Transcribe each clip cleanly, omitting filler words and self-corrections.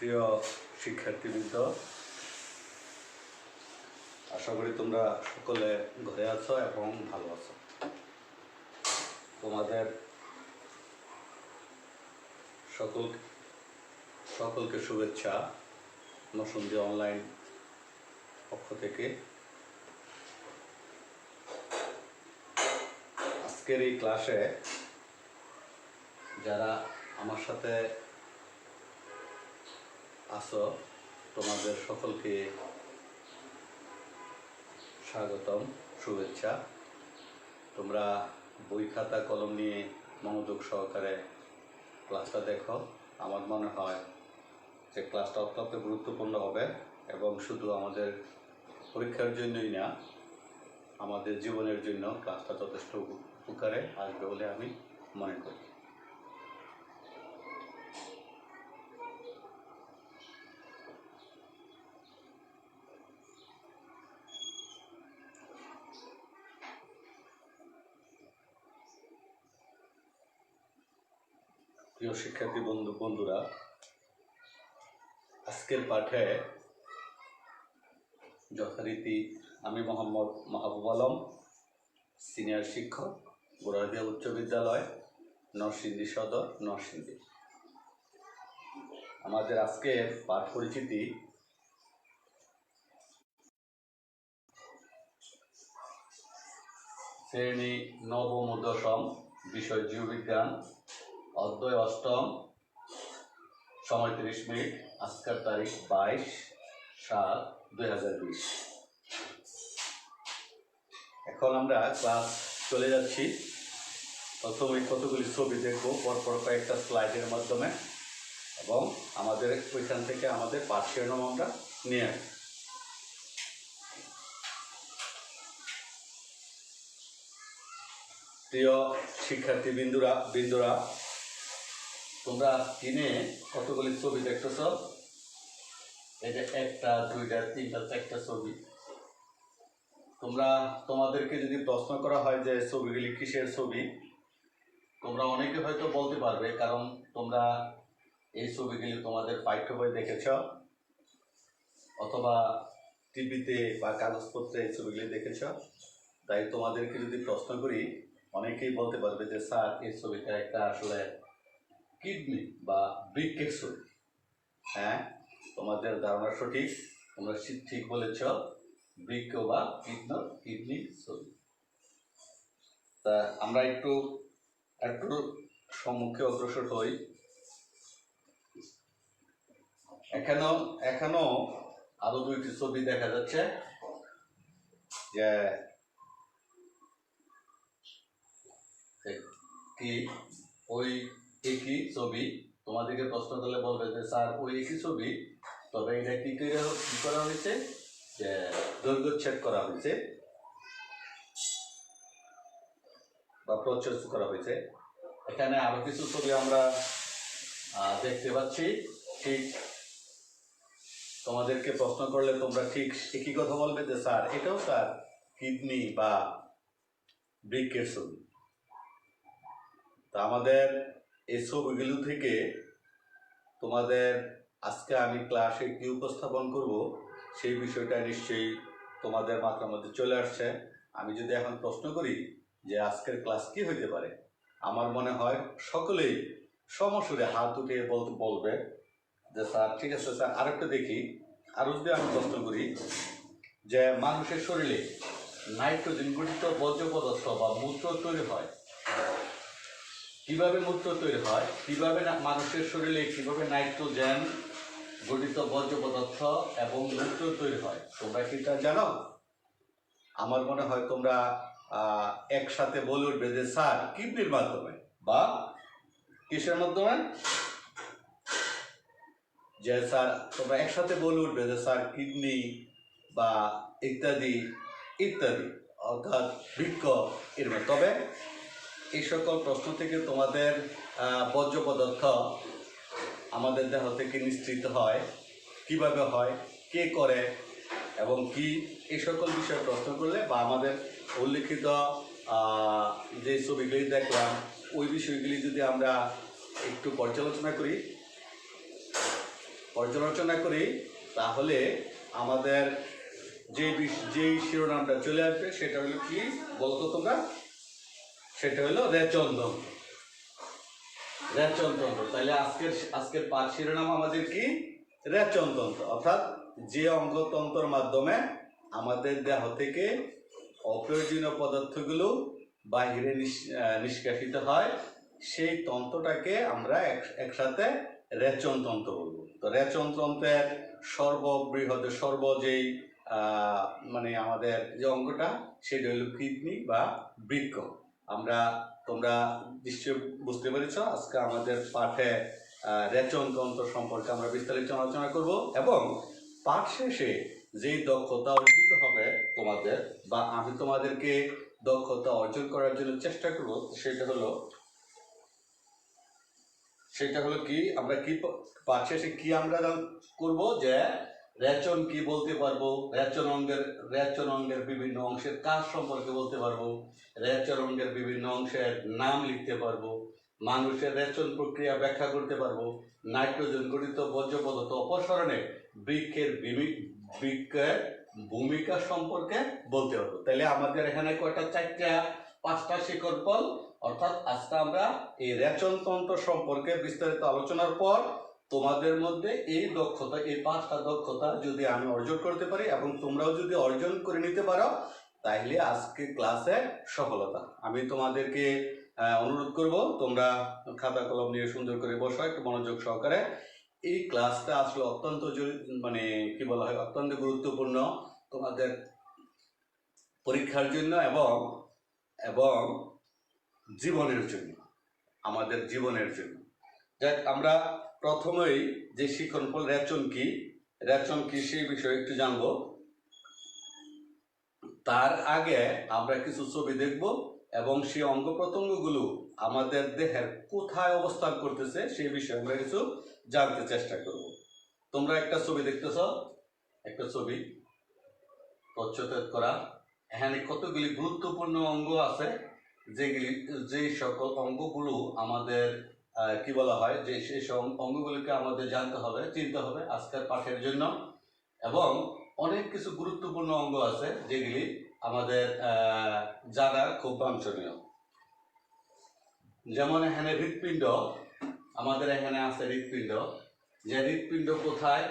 প্রিয় শিক্ষার্থীবৃন্দ, আশা করি তোমরা সকলে ঘরে আছো এবং ভালো আছো। তোমাদের সকলকে শুভেচ্ছা নসুন্দী অনলাইন পক্ষ থেকে। আজকের এই ক্লাসে যারা আমার সাথে আছো তোমাদের সকলকে স্বাগতম, শুভেচ্ছা। তোমরা বই খাতা কলম নিয়ে মনোযোগ সহকারে ক্লাসটা দেখো। আমার মনে হয় যে ক্লাসটা অত্যন্ত গুরুত্বপূর্ণ হবে এবং শুধু আমাদের পরীক্ষার জন্যই না, আমাদের জীবনের জন্য ক্লাসটা যথেষ্ট উপকারে আসবে বলে আমি মনে করি। প্রিয় শিক্ষার্থী বন্ধুরা, আজকের পাঠে যথারীতি আমি মোহাম্মদ মাহবুব আলম, সিনিয়র শিক্ষক, বোরাদিয়া উচ্চ বিদ্যালয়, নরসিংদী সদর, নরসিংদী। আমাদের আজকের পাঠ পরিচিতি শ্রেণী নবম ও দশম, বিষয় জীববিজ্ঞান, অধ্যায় অষ্টম, সময় 30 মিনিট, আজকের তারিখ 22/7/2020। এখন আমরা ক্লাস চলে যাচ্ছি। প্রথমে কতগুলি ছবি দেখব পরপর কয়েকটা স্লাইডের মাধ্যমে, এবং আমাদের ওইখান থেকে আমাদের পাঠ শিরোনাম আমরা নিয়ে আসি। প্রিয় শিক্ষার্থী বিন্দুরা, তোমরা স্ক্রিনে কতগুলি ছবি দেখতেছ? এই যে 1টা 2টা 3টা 4টা ছবি। তোমাদেরকে যদি প্রশ্ন করা হয় যে ছবিগুলি কিসের ছবি, তোমরা অনেকে হয়তো বলতে পারবে, কারণ তোমরা এই ছবিগুলি তোমাদের পাঠ্য বই দেখেছ অথবা টিভিতে বা কাগজপত্রে এই ছবিগুলি দেখেছ। তাই তোমাদেরকে যদি প্রশ্ন করি, অনেকেই বলতে পারবে যে স্যার, এই ছবিটা একটা আসলে কিডনি বা বৃক্কের ছবি। হ্যাঁ, তোমাদের ধারণা সঠিক, তোমরা ঠিক বলেছ, বৃক্ক বা কিডনি ছবি। তা আমরা একটু সম্মুখে অগ্রসর হই। এখনো আরো 2টি ছবি দেখা যাচ্ছে, যে কি ওই একই ছবি। তোমাদেরকে প্রশ্ন করলে বলবে যে স্যার, ওই একই ছবি, তবে এটা কি করা হয়েছে, যে দৈর্ঘ্যচ্ছেদ করা হয়েছে বা প্রচ্ছদ করা হয়েছে। এখানে আরো কিছু ছবি আমরা দেখতে পাচ্ছি। ঠিক তোমাদেরকে প্রশ্ন করলে তোমরা ঠিক একই কথা বলবে যে স্যার, এটাও স্যার কিডনি বা বৃক্কের ছবি। তা আমাদের এই ছবিগুলো থেকে তোমাদের আজকে আমি ক্লাসে কি উপস্থাপন করব সেই বিষয়টা নিশ্চয়ই তোমাদের মাথার মধ্যে চলে আসছে। আমি যদি এখন প্রশ্ন করি যে আজকের ক্লাস কি হইতে পারে, আমার মনে হয় সকলেই সমসুরে হাত উঠিয়ে বলবে যে স্যার, ঠিক আছে স্যার, আরেকটা দেখি। আরও যদি আমি প্রশ্ন করি যে মানুষের শরীরে নাইট্রোজেন গঠিত বর্জ্য পদার্থ বা মূত্র তৈরি হয়, কিভাবে মূত্র তৈরি হয়, কিভাবে মানুষের শরীরে কিভাবে নাইট্রোজেন গঠিত বর্জ্য পদার্থ এবং মূত্র তৈরি হয়, তোমরা কি তা জানো? আমার মনে হয় তোমরা একসাথে বলে উঠবে যে স্যার, কিডনির মাধ্যমে বা কিসের মাধ্যমে। যে স্যার, তোমরা একসাথে বলে উঠবে যে স্যার, কিডনি বা ইত্যাদি ইত্যাদি, অর্থাৎ বৃক্ক এর মধ্যে। তবে এই সকল প্রশ্ন থেকে তোমাদের বর্জ্য পদার্থ আমাদের দেহ থেকে নিঃসৃত হয়, কিভাবে হয়, কে করে এবং কি, এই সকল বিষয়ে প্রশ্ন করলে বা আমাদের উল্লিখিত যে ছবিগুলি দেখলাম ওই বিষয়গুলি যদি আমরা একটু পর্যালোচনা করি, পর্যালোচনা করি তাহলে আমাদের যেই শিরোনামটা চলে আসবে সেটা হলো কি বলতো তোমরা, সেটা হলো রেচনতন্ত্র। রেচনতন্ত্র, তাহলে আজকের পাঠ শিরোনাম আমাদের কি? রেচনতন্ত্র, অর্থাৎ যে অঙ্গতন্ত্রের মাধ্যমে আমাদের দেহ থেকে অপ্রয়োজনীয় পদার্থগুলো বাহিরে নিষ্কাশিত হয়, সেই তন্ত্রটাকে আমরা একসাথে রেচনতন্ত্র বলবো। তো রেচনতন্ত্রের সর্ববৃহৎ যেই মানে আমাদের যে অঙ্গটা সেটা হলো কিডনি বা বৃক্ক। তোমরা নিশ্চয়ই বুঝতে পেরেছ, আজকে আমাদের পাঠে রেচনতন্ত্র সম্পর্কে আমরা বিস্তারিত আলোচনা করব এবং পাঠ শেষে যেই দক্ষতা অর্জিত হবে তোমাদের, বা আমি তোমাদেরকে দক্ষতা অর্জন করার জন্য চেষ্টা করব, সেটা হলো কি আমরা কি পাঠ শেষে কি আমরা করব, যে রেচন কি বলতে পারবো, রেচন অঙ্গের বিভিন্ন অংশের কাজ সম্পর্কে বলতে পারবো, রেচন অঙ্গের বিভিন্ন অংশের নাম লিখতে পারবো, মানুষের রেচন প্রক্রিয়া ব্যাখ্যা করতে পারবো, নাইট্রোজেন গঠিত বর্জ্য পদার্থ অপসারণে বৃক্ষের ভূমিকা সম্পর্কে বলতে পারবো। তাহলে আমাদের এখানে কয়টা? 4-5টা শিকড় ফল। অর্থাৎ আজকে আমরা এই রেচনতন্ত্র সম্পর্কে বিস্তারিত আলোচনার পর তোমাদের মধ্যে এই 5টা দক্ষতা যদি আমি অর্জন করতে পারি এবং তোমরাও যদি অর্জন করে নিতে পারো, তাইলে আজকে ক্লাসে সফলতা। আমি তোমাদেরকে অনুরোধ করব, তোমরা খাতা কলম নিয়ে সুন্দর করে বসো, একটু মনোযোগ সহকারে। এই ক্লাসটা আসলে অত্যন্ত মানে কি বলা হয়, অত্যন্ত গুরুত্বপূর্ণ তোমাদের পরীক্ষার জন্য এবং জীবনের জন্য, আমাদের জীবনের জন্য। যাক, আমরা প্রথমেই যে শিক্ষণফল রেচন কি সেই বিষয়ে একটু জানবো। তার আগে আমরা কিছু ছবি দেখব এবং সেই অঙ্গ প্রত্যঙ্গগুলো আমাদের দেহের কোথায় অবস্থান করতেছে সেই বিষয়ে আমরা কিছু জানতে চেষ্টা করব। তোমরা একটা ছবি দেখতেছ, একটা ছবি প্রচ্ছদ করা। এখানে কতগুলি গুরুত্বপূর্ণ অঙ্গ আছে, যে সকল অঙ্গগুলো আমাদের কি বলা হয়, যে সেই অঙ্গগুলিকে আমাদের জানতে হবে, চিনতে হবে আজকের পাঠের জন্য। এবং অনেক কিছু গুরুত্বপূর্ণ অঙ্গ আছে যেগুলি আমাদের জানা খুব বাঞ্ছনীয়। যেমন এখানে হৃৎপিণ্ড, আমাদের এখানে আছে হৃৎপিণ্ড, যে হৃৎপিণ্ড কোথায়,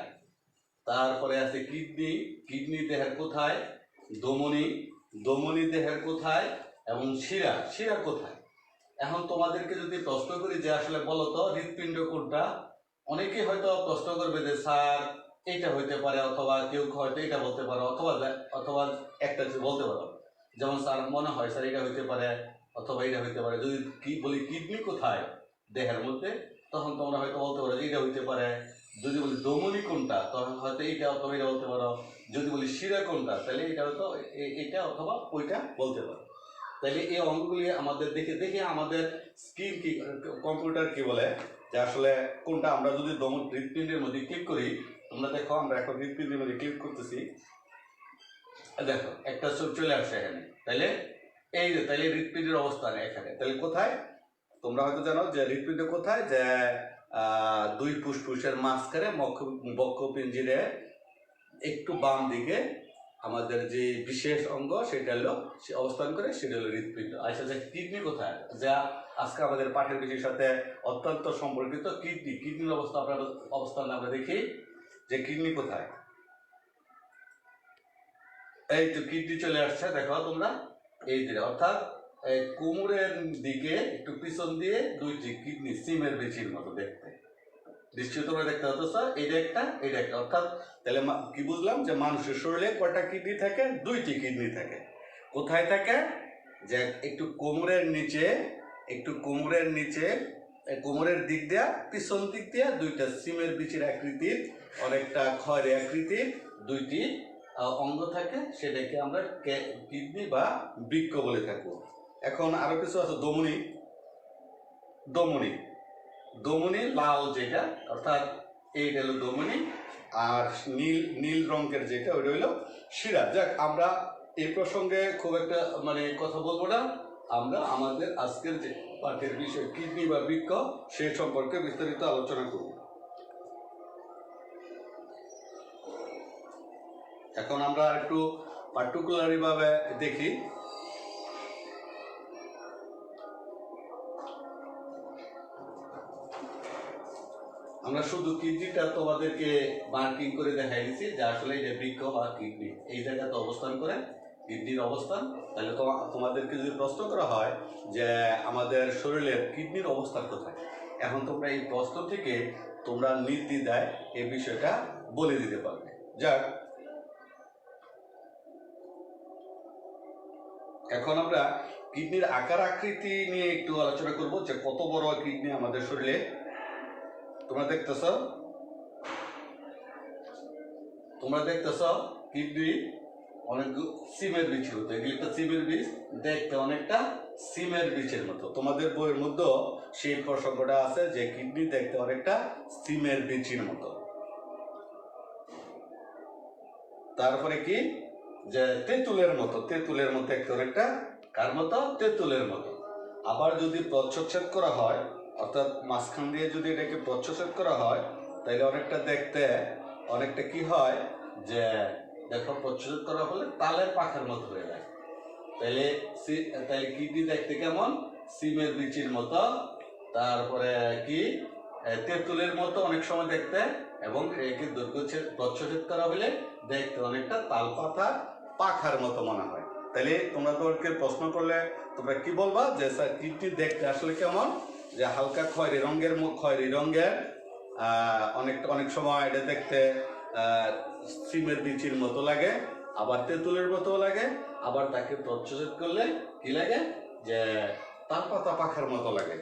তারপরে আছে কিডনি দেহের কোথায়, ধমনী দেহের কোথায়, এবং শিরা কোথায়। এখন তোমাদেরকে যদি প্রশ্ন করি যে আসলে বলো তো হৃৎপিণ্ড কোনটা, অনেকেই হয়তো প্রশ্ন করবে যে স্যার এইটা হইতে পারে, অথবা কেউ হয়তো এটা বলতে পারো, অথবা একটা কিছু বলতে পারো, যেমন স্যার মনে হয় স্যার এটা হইতে পারে, অথবা এটা হইতে পারে। যদি বলি কিডনি কোথায় দেহের মধ্যে, তখন তোমরা হয়তো বলতে পারো যে এটা হইতে পারে। যদি বলি ধমনী কোনটা, তখন হয়তো এইটা অথবা এটা বলতে পারো। যদি বলি শিরা কোনটা, তাহলে এটা হয়তো এটা অথবা ওইটা বলতে পারো। তাহলে এই অঙ্গগুলি আমাদের দেখে আমাদের স্কিল কি, কম্পিউটার কি বলে যে আসলে কোনটা। আমরা যদি হৃৎপিণ্ডের মধ্যে ক্লিক করি, তোমরা দেখো আমরা এখন হৃৎপিণ্ডের মধ্যে ক্লিক করতেছি, দেখো একটা চলে আসছে এখানে। তাহলে তাহলে হৃৎপিণ্ডের অবস্থান এখানে। তাহলে কোথায় তোমরা হয়তো জানো যে হৃৎপিণ্ড কোথায়, যে দুই ফুসফুসের মাঝখানে বক্ষপিঞ্জিরে একটু বাম দিকে আমাদের যে বিশেষ অঙ্গ সেটা হলো অবস্থান করে, সেটা হলো হৃৎপিণ্ড। আচ্ছা, যে কিডনি কোথায়, যা আজকে আমাদের পাঠের বিষয়ের সাথে অত্যন্ত সম্পর্কিত। কিডনির অবস্থান আমরা দেখি যে কিডনি কোথায়। এই তো কিডনি চলে আসছে, দেখো তোমরা এই দিকে, অর্থাৎ কোমরের দিকে একটু পিছন দিয়ে দুইটি কিডনি সিমের বিচির মতো দেখতে, নিশ্চয়ই তোমরা দেখতে হতো স্যার এটা একটা। অর্থাৎ তাহলে কি বুঝলাম, যে মানুষের শরীরে কয়টা কিডনি থাকে? 2টি কিডনি থাকে। কোথায় থাকে? যে একটু কোমরের নিচে কোমরের দিক দিয়া, পিছন দিক দিয়া 2টা সিমের বিচির আকৃতির, অনেকটা খয়েরি আকৃতির 2টি অঙ্গ থাকে, সেটাকে আমরা কিডনি বা বৃক্ক বলে থাকবো। এখন আরো কিছু আছে, ধমনী লাল যেটা, অর্থাৎ এইটা হলো ধমনী, আর নীল রঙের যেটা ওইটা হইলো শিরা। যাক, আমরা এই প্রসঙ্গে খুব একটা কথা বলবো না, আমরা আমাদের আজকের যে পাঠের বিষয় কিডনি বা বৃক্ক সে সম্পর্কে বিস্তারিত আলোচনা করব। এখন আমরা একটু পার্টিকুলারি ভাবে দেখি। আমরা শুধু কিডনিটা তোমাদেরকে মার্কিং করে দেখাই দিচ্ছি যে আসলে এটা বৃক্ক বা কিডনি এই জায়গাতে অবস্থান করে, কিডনির অবস্থান। তাহলে তোমাদেরকে যদি প্রশ্ন করা হয় যে আমাদের শরীরের কিডনির অবস্থান কোথায়, এখন তোমরা এই প্রশ্ন থেকে তোমরা নির্দ্বিধায় এই বিষয়টা বলে দিতে পারবে। যাক, এখন আমরা কিডনির আকার আকৃতি নিয়ে একটু আলোচনা করব যে কত বড় কিডনি আমাদের শরীরে। তোমরা দেখতেছ কিডনি অনেক সিমের বীজের মতো, এগুলি একটা সিমের বীজ, দেখতে অনেকটা সিমের বীজের মতো। তোমাদের বইয়ের মধ্যে সেই প্রসঙ্গটা আছে যে কিডনি দেখতে অনেকটা সিমের বীজের মতো। তারপরে কি যে তেঁতুলের মতো দেখতে অনেকটা কার মতো? তেঁতুলের মতো। আবার যদি প্রচ্ছদ করা হয়, অর্থাৎ মাঝখান দিয়ে যদি এটাকে প্রচ্ছদ করা হয়, তাহলে অনেকটা দেখতে অনেকটা কি হয় যে দেখো প্রচ্ছদ করা হলে তালের পাখার মতো হয়ে যায়। তাহলে কিডনি দেখতে কেমন? সিমের বীজের মতো। তারপরে কি তেঁতুলের মতো অনেক সময় দেখতে, এবং একে প্রচ্ছদ করা হলে দেখতে অনেকটা তাল পাখার মতো মনে হয়। তাহলে তোমরা তোমাকে প্রশ্ন করলে তোমরা কি বলবা যে স্যার কিডনি দেখতে আসলে কেমন? যে হালকা খয়েরি রঙের অনেক সময় এটা দেখতে সিমের বীজের মতো লাগে, আবার তেঁতুলের মতো লাগে, আবার তাকে প্রচ্ছদ করলে কি লাগে? যে তাল পাখার মতো লাগে।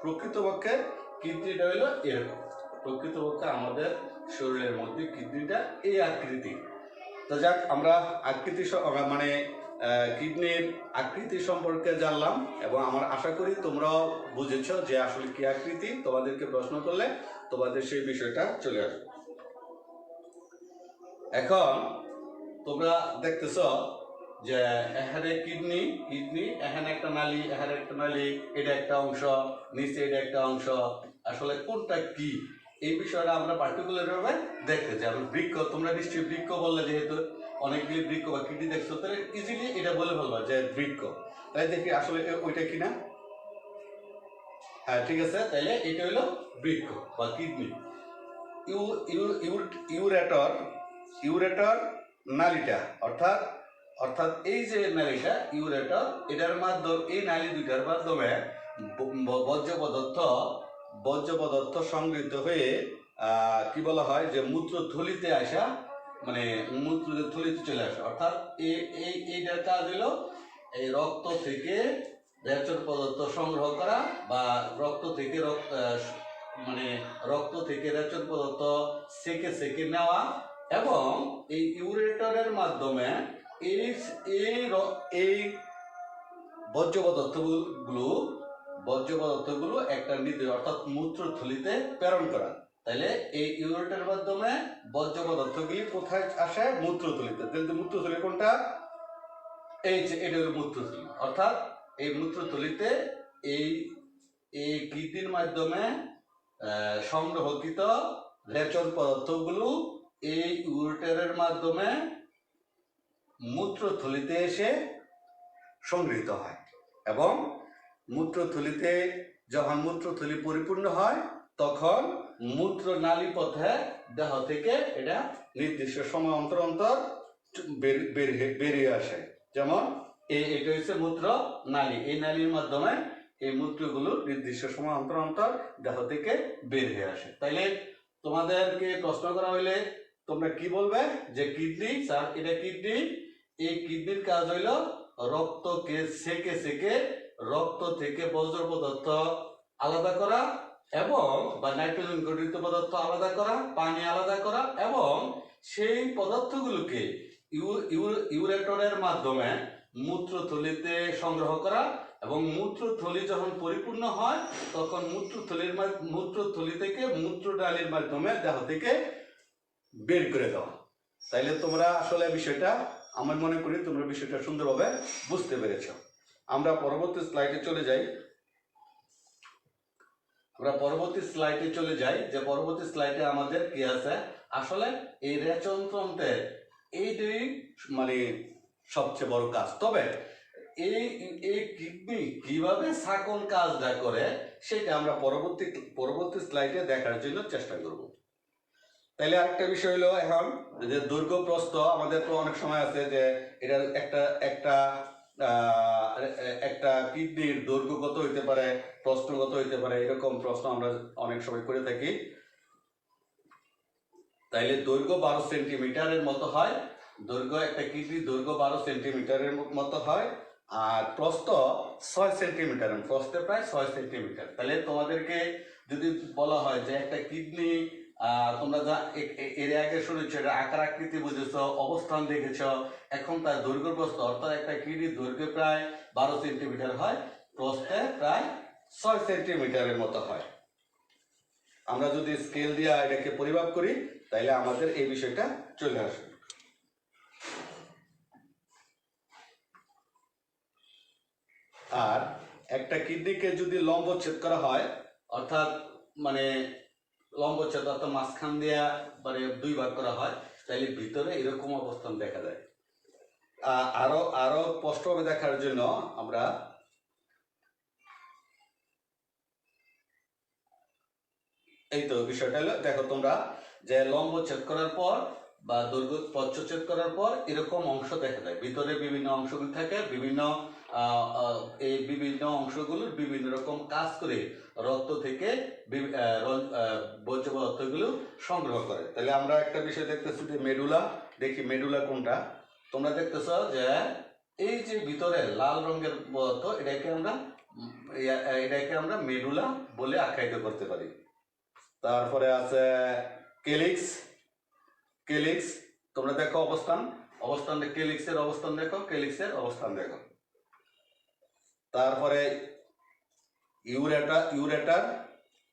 প্রকৃতপক্ষে কিডনিটা হইলো এরকম। প্রকৃতপক্ষে আমাদের শরীরের মধ্যে কিডনিটা এই আকৃতি। তো যাক, আমরা আকৃতি মানে কিডনির আকৃতি সম্পর্কে জানলাম, এবং আমার আশা করি তোমরাও বুঝেছ যে আসলে কি আকৃতি। তোমাদেরকে প্রশ্ন করলে তোমাদের সেই বিষয়টা চলে আসবে। এখন তোমরা দেখতেছ যে এখানে কিডনি এখানে একটা নালী, এটা একটা অংশ, নিচে এটা একটা অংশ। আসলে কোনটা কি এই বিষয়টা আমরা পার্টিকুলার ভাবে দেখতে চাই। বৃক্ক, তোমরা নিশ্চয়ই বৃক্ক বললে, যেহেতু অনেকগুলি বৃক্ক বা কিডনি দেখছো, তাহলে ইজিলি এটা বলে ফেলবা যে বৃক্ক। তাই দেখি আসলে ওইটা কিনা। হ্যাঁ, ঠিক আছে। তাহলে এটা হলো বৃক্ক বা কিডনি। ইউরেটর নালীটা, অর্থাৎ এই যে নালীটা ইউরেটর, এটার মাধ্যমে, এই নালী দুইটার মাধ্যমে বর্জ্য পদার্থ সংগৃহীত হয়ে কি বলা হয় যে মূত্রথলিতে আসা, মানে মূত্রথলিতে চলে আসা। অর্থাৎ এইটার কাজ হলো এই রক্ত থেকে রেচন পদার্থ সংগ্রহ করা, বা রক্ত থেকে রেচন পদার্থ সেকে নেওয়া, এবং এই ইউরেটরের মাধ্যমে এই বর্জ্য পদার্থগুলো একটা নির্দিষ্ট, অর্থাৎ মূত্রথলিতে প্রেরণ করা। তাহলে এই ইউরেটরের মাধ্যমে বর্জ্য পদার্থগুলি কোথায় আসে? মূত্রথলিতে। তাহলে মূত্রথলি কোনটা? এটা হলো মূত্রথলি। অর্থাৎ এই মূত্রথলিতে এই কিডনির মাধ্যমে সংগ্রহকৃত রেচন পদার্থগুলো এই ইউরেটরের মাধ্যমে মূত্রথলিতে এসে সংগৃহীত হয়, এবং মূত্রথলিতে যখন মূত্রথলি পরিপূর্ণ হয়, তখন মূত্র নালী পথে দেহ থেকে এটা নির্দিষ্ট সময় অন্তর বেরিয়ে আসে। যেমন এটা হচ্ছে মূত্র নালী, এই নালীর মাধ্যমে এই মূত্রগুলো নির্দিষ্ট সময় অন্তর দেহ থেকে বের হয়ে আসে। তাইলে তোমাদেরকে প্রশ্ন করা হইলে তোমরা কি বলবে? যে কিডনি, স্যার এটা কিডনি। এই কিডনির কাজ হইল রক্তকে সেকে রক্ত থেকে বর্জ্য পদার্থ আলাদা করা, এবং বা নাইট্রোজেন ঘটিত পদার্থ আলাদা করা, পানি আলাদা করা, এবং সেই পদার্থগুলোকে ইউরেটরের মাধ্যমে মূত্রথলিতে সংগ্রহ করা, এবং মূত্রথলি যখন পরিপূর্ণ হয়, তখন মূত্রথলি থেকে মূত্রনালীর মাধ্যমে দেহ থেকে বের করে দেওয়া। তাইলে তোমরা আসলে বিষয়টা, আমার মনে করি তোমরা বিষয়টা সুন্দরভাবে বুঝতে পেরেছ। আমরা পরবর্তী স্লাইডে চলে যাই। আমরা পরবর্তী স্লাইডে চলে যাই, যে পরবর্তী স্লাইডে আমাদের কি আছে, আসলে এই রেচনতন্ত্রের এইটাই মানে সবচেয়ে বড় কাজ। তবে এই এই কিডনি কিভাবে সাকন কাজটা করে সেটা আমরা পরবর্তী স্লাইডে দেখার জন্য চেষ্টা করব। তাইলে আরেকটা বিষয় হলো, এখন যে দৈর্ঘ্য প্রস্থ আমাদের তো অনেক সময় আছে যে এটার একটা কিডনির দৈর্ঘ্য কত হইতে পারে, প্রস্থ কত হইতে পারে, এরকম প্রশ্ন আমরা অনেক সময় করে থাকি। তাইলে দৈর্ঘ্য 12 সেন্টিমিটারের মতো হয়, দৈর্ঘ্য একটা কিডনির দৈর্ঘ্য 12 সেন্টিমিটারের মতো হয়, আর প্রস্থ 6 সেন্টিমিটার, প্রস্থে প্রায় 6 সেন্টিমিটার। তাহলে তোমাদেরকে যদি বলা হয় যে একটা কিডনি, তোমরা যা এর আগে শুনেছ, এটা আকার আকৃতি বুঝেছ, অবস্থান দেখেছ, এখন তার দৈর্ঘ্য প্রস্থ, অর্থাৎ একটা কিডনির দৈর্ঘ্য প্রায় 12 সেন্টিমিটার হয়, প্রস্থে প্রায় 6 সেন্টিমিটারের মতো হয়। আমরা যদি স্কেল দিয়ে এটাকে পরিমাপ করি তাইলে আমাদের এই বিষয়টা চলে আসবে। আর একটা কিডনিকে যদি লম্বচ্ছেদ করা হয়, অর্থাৎ মানে লম্বচ্ছেদ অর্থাৎ মাঝখান দিয়া মানে 2 ভাগ করা হয়, তাহলে ভিতরে এরকম অবস্থান দেখা যায়। আরো স্পষ্টভাবে দেখার জন্য আমরা এই তো বিষয়টা হলো, দেখো তোমরা যে লম্বচ্ছেদ করার পর বা দৈর্ঘ্য প্রচ্ছচ্ছেদ করার পর এরকম অংশ দেখা যায়, ভিতরে বিভিন্ন অংশগুলো থাকে, এই বিভিন্ন অংশগুলোর বিভিন্ন রকম কাজ করে রক্ত থেকে বর্জ্য পদার্থগুলো সংগ্রহ করে। তাহলে আমরা একটা বিষয় দেখতেছি যে মেডুলা, দেখি মেডুলা কোনটা। তোমরা দেখতেছ যে এই যে ভিতরে লাল রঙের পদার্থ, এটাকে আমরা মেডুলা বলে আখ্যায়িত করতে পারি। তারপরে আছে কেলিক্স, তোমরা দেখো অবস্থান কেলিক্সের অবস্থান দেখো। তারপরে ইউরেটার,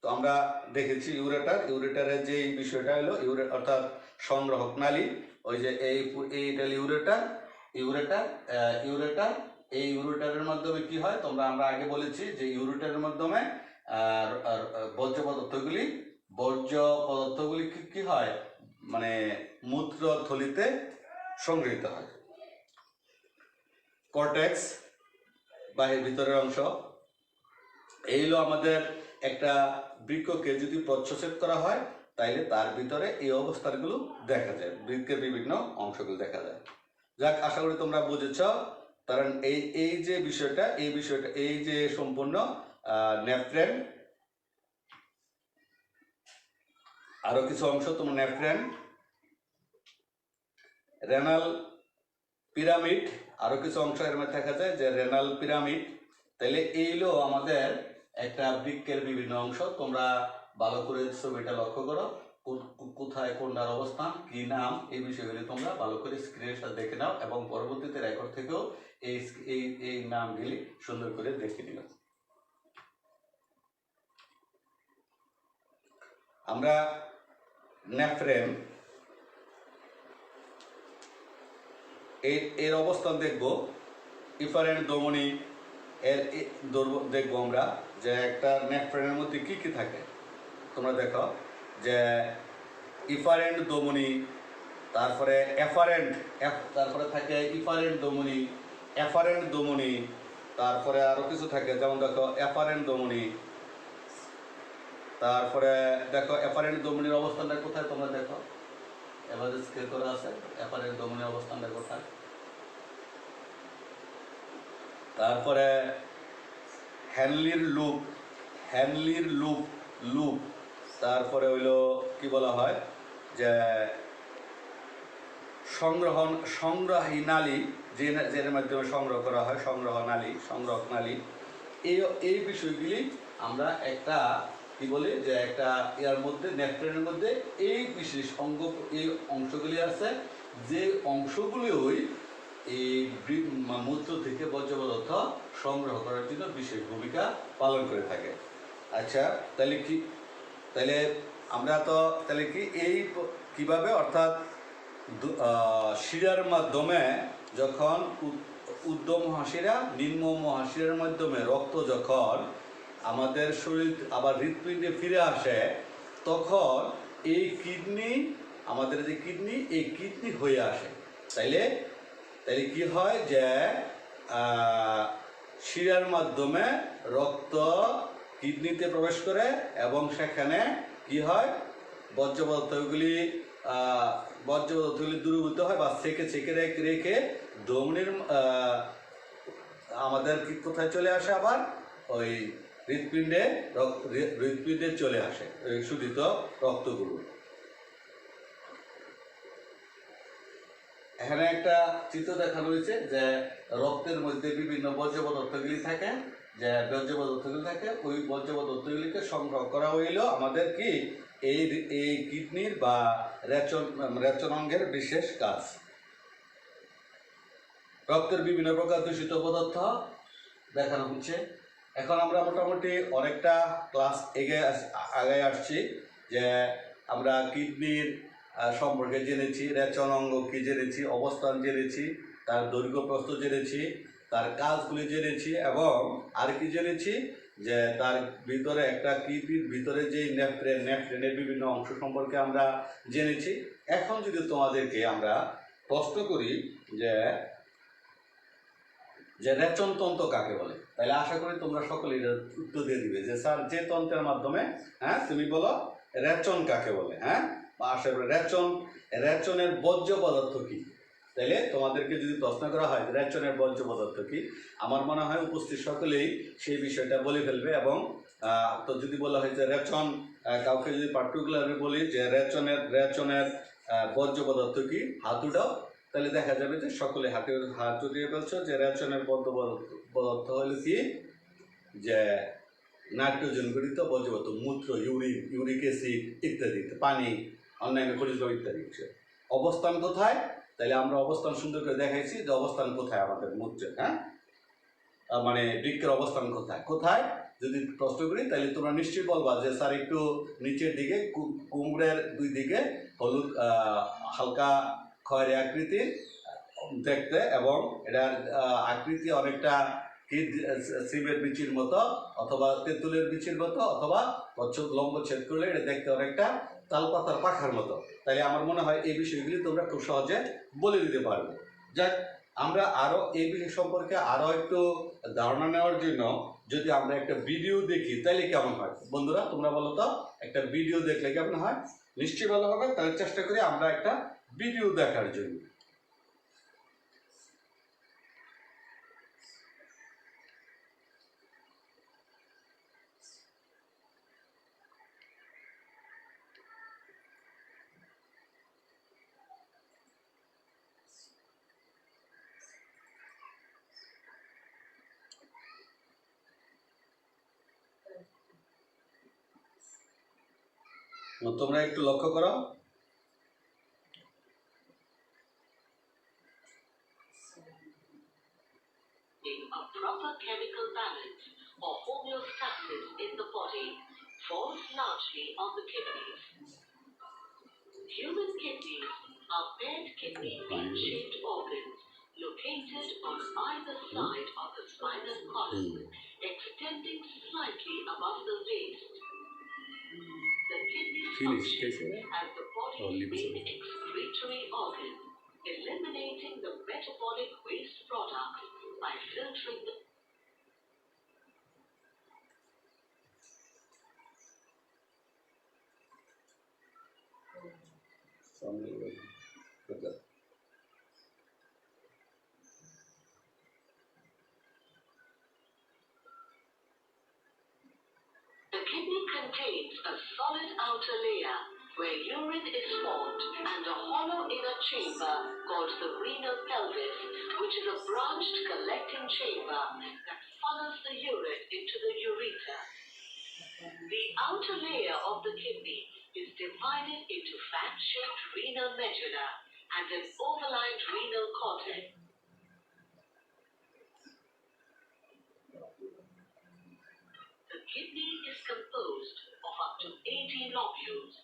তো আমরা দেখেছি ইউরেটারের যে বিষয়টা হলো অর্থাৎ সংগ্রহক নালী, ওই যে এইটা ইউরেটার। এই ইউরেটারের মাধ্যমে কি হয়, আমরা আগে বলেছি যে ইউরেটারের মাধ্যমে বর্জ্য পদার্থগুলি কি হয়, মানে মূত্রথলিতে সংগৃহীত হয়। কর্টেক্স বা এর ভিতরের অংশ, এই হলো আমাদের একটা বৃক্ককে যদি প্রচ্ছদ করা হয় তাইলে তার ভিতরে এই অবস্থানগুলো দেখা যায়, বৃক্কের বিভিন্ন অংশগুলো দেখা যায়। যাক, আশা করি তোমরা বুঝেছ। কারণ এই যে বিষয়টা এই যে সম্পূর্ণ নেফ্রেন, আরো কিছু অংশ তোমার নেফ্রেন, রেনাল পিরামিড, আরো কিছু অংশ এর মধ্যে দেখা যায় যে রেনাল পিরামিড। তাহলে এইগুলো আমাদের একটা বৃক্কের বিভিন্ন অংশ। তোমরা ভালো করে ছবিটা লক্ষ্য করো, কোথায় কোনটার অবস্থান, কি নাম, এই বিষয়গুলি তোমরা ভালো করে স্ক্রিনের সাথে দেখে নাও এবং পরবর্তীতে রেকর্ড থেকেও এই নামগুলি সুন্দর করে দেখে নিও। আমরা নেফ্রেন এর অবস্থান দেখব, ইফারেন্ট ধমনী এর দেখবো আমরা যে একটা নেফ্রেনের মধ্যে কি কি থাকে। তোমরা দেখো যে ইফারেন্ট ধমনী, তারপরে তারপরে থাকে এফারেন্ট ধমনী, তারপরে আরো কিছু থাকে, যেমন দেখো এফারেন্ট ধমনী। তারপরে দেখো এফারেন্ট ধমনীর অবস্থানটা কোথায়, তোমরা দেখো এবার স্কেল করা আছে এফারেন্ট ধমনীর অবস্থানটা কোথায়। তারপরে হ্যানলির লুপ, তারপরে হইলো কি বলা হয় যে সংগ্রাহী নালী, যের মাধ্যমে সংগ্রহ করা হয়, সংগ্রহক নালী। এই বিষয়গুলি আমরা একটা কি বলি যে একটা ইয়ার মধ্যে নেফ্রেনের মধ্যে এই বিশেষ অংশগুলি আছে, যে অংশগুলি এই মূত্র থেকে বর্জ্য পদার্থ সংগ্রহ করার জন্য বিশেষ ভূমিকা পালন করে থাকে। আচ্ছা, তাহলে আমরা তো তাহলে কি এই কিভাবে, অর্থাৎ শিরার মাধ্যমে যখন ঊর্ধ্ব মহাশিরা নিম্ন মহাশিরার মাধ্যমে রক্ত যখন আমাদের শরীর আবার হৃৎপিণ্ডে ফিরে আসে, তখন এই কিডনি, আমাদের যে কিডনি, এই কিডনি হয়ে আসে। তাইলে কি হয় যে শিরার মাধ্যমে রক্ত কিডনিতে প্রবেশ করে এবং সেখানে কি হয়, বর্জ্য পদার্থগুলি দূরীভূত হয় বা ছেঁকে রেখে ধমনির আমাদের কি কোথায় চলে আসে, আবার ওই হৃৎপিণ্ডে চলে আসে ওই শোধিত রক্তগুলো। এখানে একটা চিত্র দেখানো হয়েছে যে রক্তের মধ্যে বিভিন্ন বর্জ্য পদার্থগুলি থাকে, ওই বর্জ্য পদার্থগুলিকে সংগ্রহ করা হইল আমাদের কি এই কিডনির বা রেচন অঙ্গের বিশেষ কাজ। রক্তের বিভিন্ন প্রকার দূষিত পদার্থ দেখানো হচ্ছে। এখন আমরা মোটামুটি অনেকটা ক্লাস আগে আসছি, যে আমরা কিডনির সম্পর্কে জেনেছি, রেচন অঙ্গ কি জেনেছি, অবস্থান জেনেছি, তার দৈর্ঘ্য প্রস্থ জেনেছি, তার কাজগুলি জেনেছি, এবং আর কি জেনেছি যে তার ভিতরে একটা কিডনির ভিতরে যে নেফ্রনের বিভিন্ন অংশ সম্পর্কে আমরা জেনেছি। এখন যদি তোমাদেরকে আমরা প্রশ্ন করি যে রেচনতন্ত্র কাকে বলে, তাহলে আশা করি তোমরা সকলেই উত্তর দিয়ে দিবে যে স্যার যে তন্ত্রের মাধ্যমে, তুমি বলো রেচন কাকে বলে। বা আশা করি রেচনের বর্জ্য পদার্থ কি। তাইলে তোমাদেরকে যদি প্রশ্ন করা হয় রেচনের বর্জ্য পদার্থ কি, আমার মনে হয় উপস্থিত সকলেই সেই বিষয়টা বলে ফেলবে। এবং তো যদি বলা হয় যে রেচন, কাউকে যদি পার্টিকুলারলি বলি যে রেচনের বর্জ্য পদার্থ কি, হাত উঠাও, তাহলে দেখা যাবে যে সকলে হাত উঠিয়ে ফেলছো যে রেচনের বর্জ্য পদার্থ হলো কি, যে নাইট্রোজেন গঠিত বর্জ্য পদার্থ, মূত্র, ইউরিক অ্যাসিড ইত্যাদি, পানি, অন্যান্য খনিজ ইত্যাদি। অবস্থান কোথায়, তাহলে আমরা অবস্থান সুন্দর করে দেখাইছি যে অবস্থান কোথায় আমাদের মূত্রের, মানে বৃক্কের অবস্থান কোথায় যদি প্রশ্ন করি, তাহলে তোমরা নিশ্চয়ই বলবা যে স্যার একটু নিচের দিকে, কুমড়ের দুই দিকে হলুদ হালকা খয়েরি আকৃতির দেখতে, এবং এটার আকৃতি অনেকটা সিমের বিচির মতো, অথবা তেঁতুলের বিচির মতো, অথবা লম্ব ছেদ করলে এটা দেখতে অনেকটা তালপাতার পাখার মতো। তাই আমার মনে হয় এই বিষয়গুলি তোমরা খুব সহজে বলে দিতে পারবে। যাক, আমরা আরও এই বিষয় সম্পর্কে আরও একটু ধারণা নেওয়ার জন্য যদি আমরা একটা ভিডিও দেখি তাহলে কেমন হয় বন্ধুরা, তোমরা বলো তো, একটা ভিডিও দেখলে কেমন হয়? নিশ্চয়ই ভালো হবে। তাহলে চেষ্টা করি আমরা একটা ভিডিও দেখার জন্য। তোমরা একটু লক্ষ্য করো। A proper chemical balance or homeostasis in the body falls largely on the kidneys. Human kidneys are paired kidney bean-shaped organs located on either side of the spinal column, extending slightly above the waist. The kidney functions as the body's main excretory organ, eliminating the metabolic waste products by filtering the The kidney contains a solid outer layer where urine is formed and a hollow inner chamber called the renal pelvis, which is a branched collecting chamber that funnels the urine into the ureter. The outer layer of the kidney is divided into fan-shaped renal medulla and an overlined renal cortex. The kidney is composed of up to 80 lobules.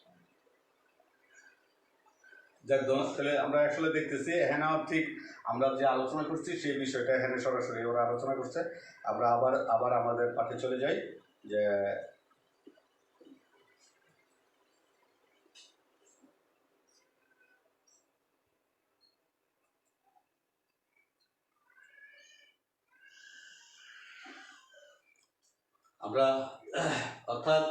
যাক, তাহলে আমরা আসলে দেখতেছি এখানে ঠিক আমরা যে আলোচনা করছি সেই বিষয়টা এখানে সরাসরি ওরা আলোচনা করছে। আমরা আবার আমাদের পাঠে চলে যাই। যে আমরা অর্থাৎ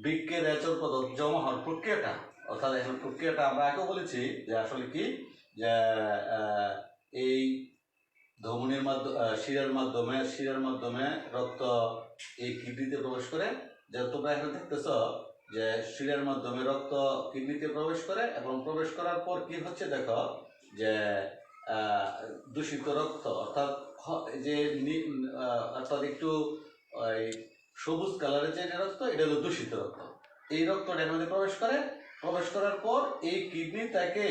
বৃক্কের রেচন পদার্থ জমা হওয়ার প্রক্রিয়াটা, অর্থাৎ এখন প্রক্রিয়াটা আমরা আগেও বলেছি যে আসলে কি, যে এই ধমনির মাধ্যমে শিরার মাধ্যমে রক্ত এই কিডনিতে প্রবেশ করে। যে তোমরা এখন দেখতেছ যে শিরার মাধ্যমে রক্ত কিডনিতে প্রবেশ করে, এবং প্রবেশ করার পর কি হচ্ছে দেখো, যে দূষিত রক্ত অর্থাৎ যে অর্থাৎ একটু ওই সবুজ কালারের যে রক্ত, এটা হলো দূষিত রক্ত। এই রক্তটা এর মধ্যে প্রবেশ করার পর এই কিডনি তাকে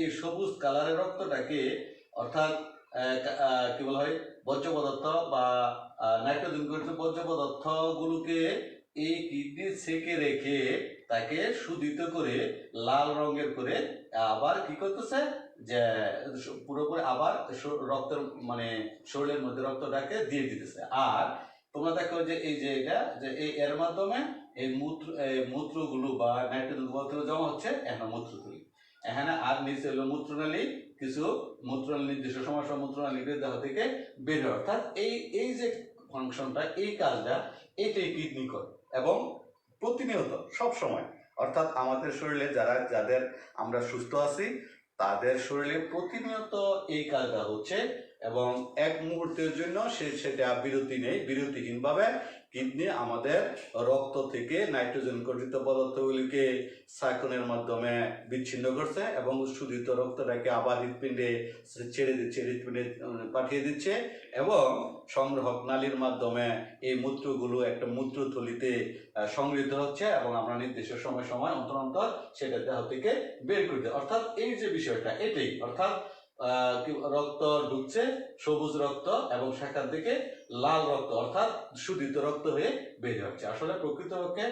এই সবুজ কালারের রক্তটাকে, অর্থাৎ কি বলা হয়, বর্জ্য পদার্থ বা নাইট্রোজেন গঠিত বর্জ্য পদার্থ গুলোকে এই কিডনি সেকে রেখে তাকে শুদ্ধিত করে লাল রঙের করে আবার কি করতেছে, যে পুরোপুরি আবার রক্তের মানে শরীরের মধ্যে রক্তটাকে দিয়ে দিতেছে। আর তোমরা দেখো যে এই যে এটা যে এর মাধ্যমে এই মূত্রগুলো বা নাইট্রোজেন পদার্থ জমা হচ্ছে এখন মূত্রথলি এখানে, আর নিচে হলো মূত্রনালী, কিছু মূত্রনালী নির্দিষ্ট সময় মূত্রনালী দেহ থেকে বের হয়। অর্থাৎ এই যে ফাংশনটা, এই কাজটা এটাই কিডনি করে, এবং প্রতিনিয়ত সব সময়, অর্থাৎ আমাদের শরীরে যাদের আমরা সুস্থ আছি তাদের শরীরে প্রতিনিয়ত এই কাজটা হচ্ছে, এবং এক মুহূর্তের জন্য সেটা বিরতি নেই, বিরতিহীনভাবে কিডনি আমাদের রক্ত থেকে নাইট্রোজেন গঠিত পদার্থগুলিকে সাইক্লোনের মাধ্যমে বিচ্ছিন্ন করছে, এবং শুদ্ধিত রক্তটাকে আবার হৃৎপিণ্ডে ছেড়ে দিচ্ছে, হৃৎপিণ্ডে পাঠিয়ে দিচ্ছে, এবং সংগ্রহক নালীর মাধ্যমে এই মূত্রগুলো একটা মূত্রথলিতে সংগৃহীত হচ্ছে, এবং আমরা নির্দিষ্ট সময় অন্তর অন্তর সেটা দেহ থেকে বের করতে। অর্থাৎ এই যে বিষয়টা এটাই, অর্থাৎ রক্ত ঢুকছে সবুজ রক্ত, এবং সেখান থেকে লাল রক্ত অর্থাৎ শুদ্ধিত রক্ত হয়ে বের হচ্ছে। আসলে প্রকৃতপক্ষে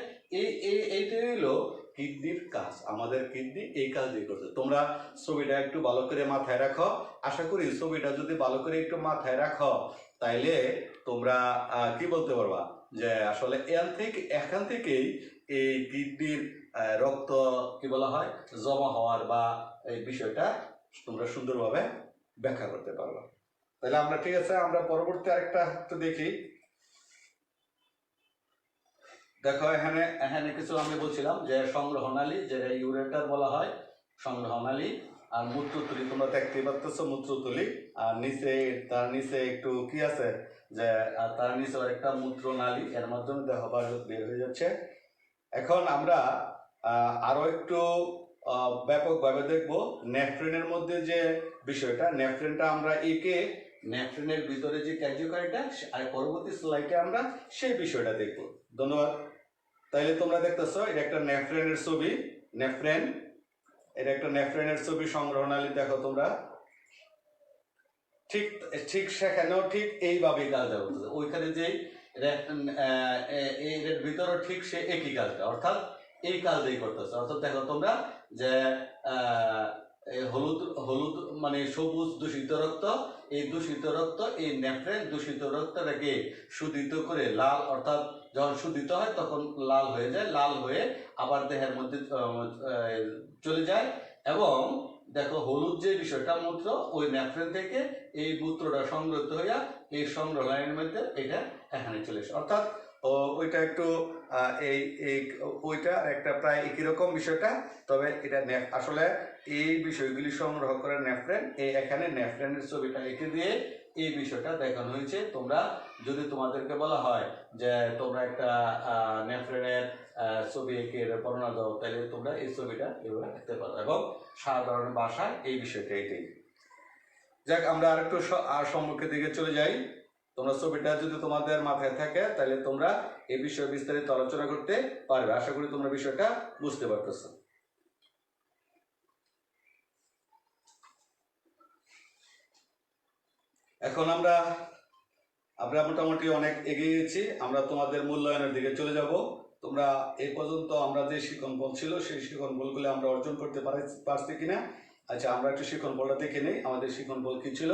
এইটাই হলো কিডনির কাজ। আমাদের কিডনি এই কাজই করছে। তোমরা ছবিটা একটু ভালো করে মাথায় রাখো। আশা করি ছবিটা যদি ভালো করে একটু মাথায় রাখো তাইলে তোমরা কি বলতে পারবা, যে আসলে এখান থেকেই এই কিডনির রক্ত কি বলা হয় জমা হওয়ার বা এই বিষয়টা তোমরা সুন্দরভাবে ব্যাখ্যা করতে পারবে। তাহলে আমরা ঠিক আছে, আমরা পরবর্তী আরেকটা একটু দেখি। দেখো এখানে কিছু আমি বলছিলাম যে সংগ্রহনালী, যেটা ইউরেটার বলা হয় সংগ্রহনালী, আর মূত্রথলি তোমরা দেখতে পাচ্ছ মূত্রথলি, আর তার নিচে একটু কি আছে, যে তার নিচে একটা মূত্রনালী, এর মাধ্যমে দেহ বের হয়ে যাচ্ছে। এখন আমরা আরো একটু ব্যাপকভাবে দেখব নেফ্রনের মধ্যে যে বিষয়টা। নেফ্রনটা আমরা নেফ্রনের ভিতরে যে কার্যকারিতা, আর পরবর্তী স্লাইডে আমরা সেই বিষয়টা দেখব। ধন্যবাদ। তাইলে তোমরা দেখতেছো এটা একটা নেফ্রনের ছবি, এটা একটা নেফ্রনের ছবি, সংগ্রহনালী। দেখো তোমরা ঠিক সেখানেও ঠিক এইভাবেই কাজটা করতেছে। ওইখানে যে এর ভিতরে ঠিক সে একই কাজটা, অর্থাৎ এই কাজটাই করতেছে। অর্থাৎ দেখো তোমরা যে হলুদ মানে সবুজ দূষিত রক্ত, এই দূষিত রক্ত এই নেফ্রন দূষিত রক্তটাকে শুদ্ধিত করে লাল, অর্থাৎ যখন শুদ্ধিত হয় তখন লাল হয়ে যায়, লাল হয়ে আবার দেহের মধ্যে চলে যায়। এবং দেখো হলুদ যে বিষয়টা মূত্র, ওই নেফ্রন থেকে এই মূত্রটা সংগ্রহিত হইয়া এই সংগ্রহ লাইনের মধ্যে এটা এখানে চলে আসে। অর্থাৎ ওইটা একটু ওইটা একটা প্রায় একই রকম বিষয়টা, তবে এটা আসলে এই বিষয়গুলি সংগ্রহ করে নেফ্রন, এখানে নেফ্রনের ছবিটা এঁকে দিয়ে এই বিষয়টা দেখানো হয়েছে। তোমরা যদি তোমাদেরকে বলা হয় যে তোমরা একটা নেফ্রনের ছবি এঁকে বর্ণনা দাও, তাহলে তোমরা এই ছবিটা এভাবে দেখতে পারো, এবং সাধারণ ভাষায় এই বিষয়টা এটাই। যাক, আমরা আরেকটু সম্মুখের দিকে চলে যাই। তোমরা ছবিটা যদি তোমাদের মাথায় থাকে তাহলে তোমরা এই বিষয়ে বিস্তারিত আলোচনা করতে পারবে। আশা করি তোমরা বিষয়টা বুঝতে পারতেছো। এখন আমরা মোটামুটি অনেক এগিয়ে গেছি, আমরা তোমাদের মূল্যায়নের দিকে চলে যাব। তোমরা এই পর্যন্ত আমরা যে শিখন বল ছিল সেই শিখন বলগুলো আমরা অর্জন করতে পারছি কিনা। আচ্ছা, আমরা একটু শিখন বলটা দেখে নিই। আমাদের শিখন বল কি ছিল?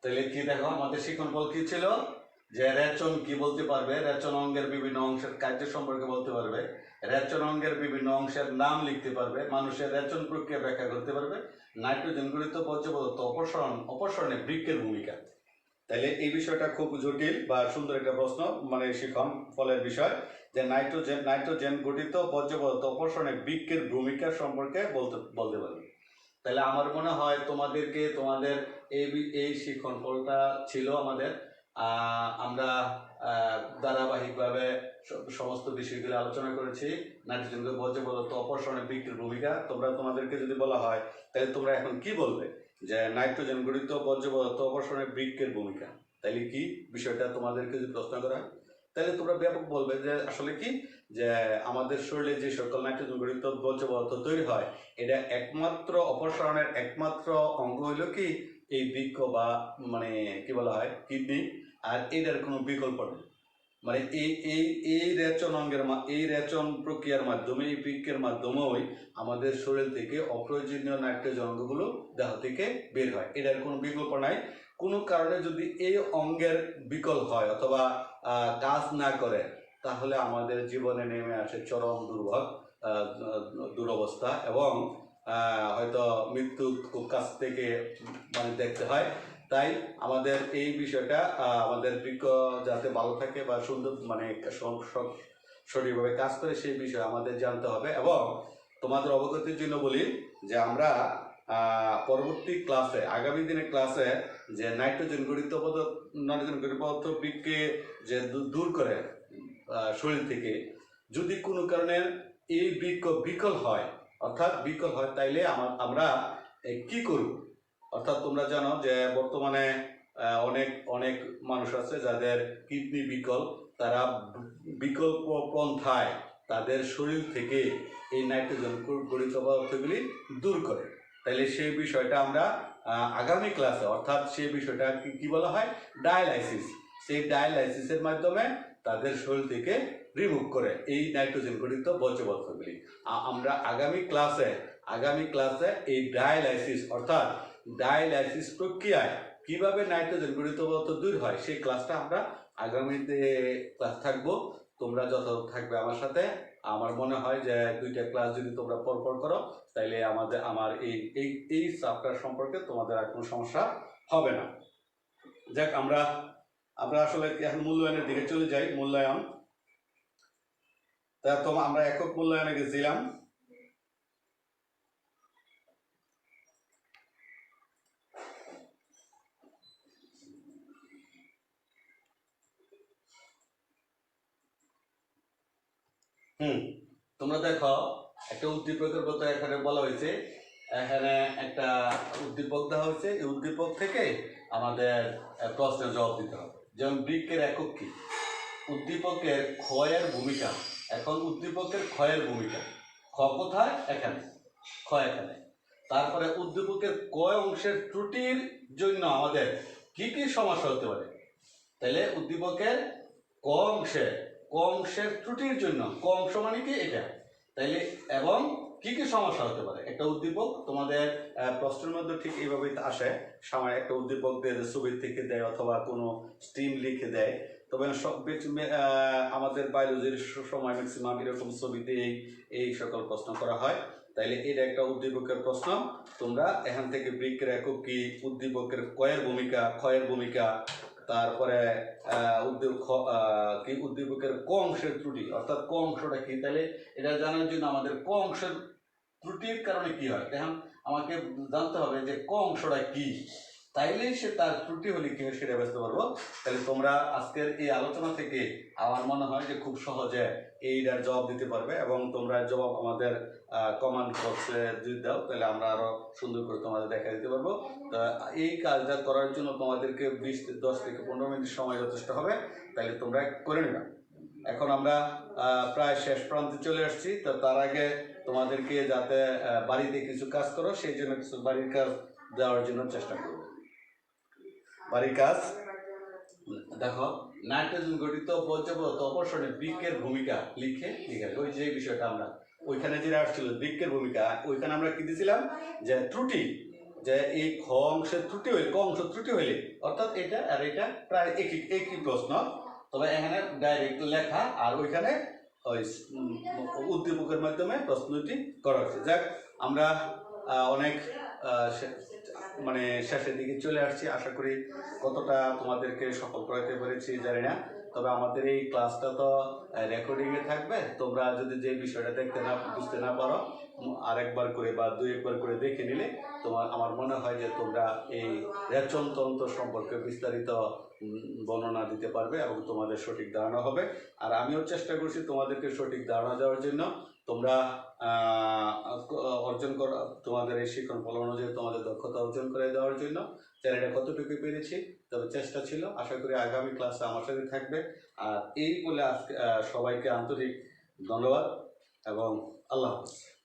তাহলে কি দেখো আমাদের শিক্ষণ ফল কি ছিল, যে রেচন কি বলতে পারবে, রেচন অঙ্গের বিভিন্ন অংশের কার্য সম্পর্কে বলতে পারবে, রেচন অঙ্গের বিভিন্ন অংশের নাম লিখতে পারবে, মানুষের রেচন প্রক্রিয়া ব্যাখ্যা করতে পারবে, নাইট্রোজেন গঠিত বর্জ্য পদার্থ অপসারণে বৃক্ষের ভূমিকা। তাহলে এই বিষয়টা খুব জটিল বা সুন্দর একটা প্রশ্ন, মানে শিক্ষণ ফলের বিষয়, যে নাইট্রোজেন গঠিত বর্জ্য পদার্থ অপসারণে বৃক্ষের ভূমিকা সম্পর্কে বলতে পারবে। তাহলে আমার মনে হয় তোমাদের এই শিক্ষণ ফলটা ছিল আমাদের, আমরা ধারাবাহিকভাবে সমস্ত বিষয়গুলো আলোচনা করেছি। নাইট্রোজেন বর্জ্য পদার্থ অপসারণে বৃক্ষের ভূমিকা, তোমাদেরকে যদি বলা হয় তাহলে তোমরা এখন কি বলবে, যে নাইট্রোজেন গঠিত বর্জ্য পদার্থ অপসারণে বৃক্ষের ভূমিকা, তাহলে কি বিষয়টা তোমাদেরকে যদি প্রশ্ন করা হয় তাহলে তোমরা ব্যাপক বলবে যে আসলে কি, যে আমাদের শরীরে যে সকল নাইট্রোজেন গঠিত বর্জ্য পদার্থ তৈরি হয় এটা একমাত্র অপসারণের একমাত্র অঙ্গ হইল কি এই বৃক্ক বা মানে কি বলা হয় কিডনি, আর এটার কোনো বিকল্প নেই। মানে এই রেচন এই রেচন প্রক্রিয়ার মাধ্যমে, এই বৃক্কের মাধ্যমেই আমাদের শরীর থেকে অপ্রয়োজনীয় নাইট্রোজেন অঙ্গগুলো দেহ থেকে বের হয়, এটার কোনো বিকল্প নাই। কোনো কারণে যদি এই অঙ্গের বিকল হয় অথবা কাজ না করে তাহলে আমাদের জীবনে নেমে আসে চরম দুরবস্থা এবং হয়তো মৃত্যু খুব কাছ থেকে মানে দেখতে হয়। তাই আমাদের এই বিষয়টা আমাদের বৃক্ক যাতে ভালো থাকে বা সুন্দর মানে সঠিকভাবে কাজ করে সেই বিষয়ে আমাদের জানতে হবে। এবং তোমাদের অবগতির জন্য বলি যে আমরা পরবর্তী ক্লাসে, আগামী দিনের ক্লাসে, যে নাইট্রোজেন গঠিত পদার্থ বৃক্ষকে যে দূর করে শরীর থেকে, যদি কোনো কারণে এই বৃক্ক বিকল হয় তাইলে আমরা কি করব। অর্থাৎ তোমরা জানো যে বর্তমানে অনেক মানুষ আছে যাদের কিডনি বিকল, তারা বিকল্প পন্থায় তাদের শরীর থেকে এই নাইট্রোজেন গঠিত পদার্থগুলি দূর করে। তাইলে সেই বিষয়টা আমরা আগামী ক্লাসে, অর্থাৎ সেই বিষয়টা কি বলা হয়, ডায়ালাইসিস, সেই ডায়ালাইসিসের মাধ্যমে তাদের শরীর থেকে রিমুভ করে এই নাইট্রোজেন গঠিত বর্জ্য পদার্থগুলি। আমরা আগামী ক্লাসে এই ডায়ালাইসিস অর্থাৎ ডায়ালাইসিস প্রক্রিয়ায় কিভাবে নাইট্রোজেন গঠিত পদার্থ দূর হয় সেই ক্লাসটা আমরা আগামীতে ক্লাস থাকবো। তোমরা যত থাকবে আমার সাথে, আমার মনে হয় যে 2টা ক্লাস যদি তোমরা পরপর করো তাইলে আমার এই চ্যাপ্টার সম্পর্কে তোমাদের আর কোনো সমস্যা হবে না। যাক, আমরা আসলে এখন মূল্যায়নের দিকে চলে যাই। মূল্যায়ন, তা আমরা একক মূল্যায়নে গেছিলাম। তোমরা দেখো একটা উদ্দীপকের কথা এখানে বলা হয়েছে, এখানে একটা উদ্দীপক দেওয়া হয়েছে, এই উদ্দীপক থেকে আমাদের প্রশ্নের জবাব দিতে হবে। যেমন বৃক্ষের একক কি, উদ্দীপকের ক্ষয়ের ভূমিকা। এখন উদ্দীপকের ক্ষয়ের ভূমিকা, খ কোথায়, এখানে, খ এখানে। তারপরে উদ্দীপকের কয় অংশের ত্রুটির জন্য আমাদের কি কি সমস্যা হতে পারে। তাহলে উদ্দীপকের ক অংশের ত্রুটির জন্য, ক অংশ মানে কি এটা, তাইলে এবং কি কি সমস্যা হতে পারে। একটা উদ্দীপক তোমাদের প্রশ্নের মধ্যে ঠিক এইভাবে আসে, সামনে একটা উদ্দীপক দিয়ে ছবি থেকে দেয় অথবা কোনো স্ট্রিম লিখে দেয়। তবে আমাদের বায়োলজির সময় ম্যাক্সিমাম এরকম ছবিতে এই সকল প্রশ্ন করা হয়। তাইলে এটা একটা উদ্দীপকের প্রশ্ন। তোমরা এখান থেকে বৃক্ষের একক কি, উদ্দীপকের ক্ষয়ের ভূমিকা, তারপরে উদ্দীপকের ক অংশের ত্রুটি, অর্থাৎ ক অংশটা কি, তাহলে এটা জানার জন্য আমাদের ক অংশের ত্রুটির কারণে কি হয় এখন আমাকে জানতে হবে যে ক অংশটা কি, তাইলেই সে তার ত্রুটি হলে কি সেটা বুঝতে পারবো। তাহলে তোমরা আজকের এই আলোচনা থেকে আমার মনে হয় যে খুব সহজে এইটার জবাব দিতে পারবে, এবং তোমরা জবাব আমাদের কমেন্ট বক্সে যদি দাও তাহলে আমরা আরো সুন্দর করে তোমাদের দেখা দিতে পারবো। তা এই কাজটা করার জন্য তোমাদেরকে 10 থেকে 15 মিনিট সময় যথেষ্ট হবে, তাহলে তোমরা করে নেবে। এখন আমরা প্রায় শেষ প্রান্তে চলে আসছি। তো তার আগে তোমাদেরকে যাতে বাড়িতে কিছু কাজ করো সেই জন্য কিছু বাড়ির কাজ দেওয়ার জন্য চেষ্টা করব। বাড়ির কাজ দেখো, নাইট্রোজেন গঠিত বর্জ্য পদার্থ অপসারণে বৃক্ষের ভূমিকা লিখে ওই যে বিষয়টা আমরা ওইখানে যেটা আসছিল বৃক্ষের ভূমিকা, ওইখানে আমরা কি দিয়েছিলাম যে ত্রুটি, যে এই খ অংশের ত্রুটি হইলে ক অংশ ত্রুটি হইলে অর্থাৎ এটা আর এটা প্রায় একই প্রশ্ন, তবে এখানে ডাইরেক্ট লেখা আর ওইখানে ওই উদ্দীপকের মাধ্যমে প্রশ্নটি করা হচ্ছে। যাক, আমরা অনেক মানে শেষের দিকে চলে আসছি। আশা করি কতটা তোমাদেরকে সফল করাতে পেরেছি জানি না, তবে আমাদের এই ক্লাসটা তো রেকর্ডিংয়ে থাকবে। তোমরা যদি যে বিষয়টা বুঝতে না পারো আরেকবার করে বা দুই একবার করে দেখে নিলে আমার মনে হয় যে তোমরা এই রেচনতন্ত্র সম্পর্কে বিস্তারিত বর্ণনা দিতে পারবে এবং তোমাদের সঠিক ধারণা হবে। আর আমিও চেষ্টা করছি তোমাদেরকে সঠিক ধারণা দেওয়ার জন্য। তোমরা অর্জন করা তোমাদের এই শিক্ষণ ফল অনুযায়ী তোমাদের দক্ষতা অর্জন করে দেওয়ার জন্য চ্যানেলটা কতটুকু পেরেছি, তবে চেষ্টা ছিল। আশা করি আগামী ক্লাসে আমার সাথে থাকবে। আর এই বলে আজকে সবাইকে আন্তরিক ধন্যবাদ এবং আল্লাহ হাফেজ।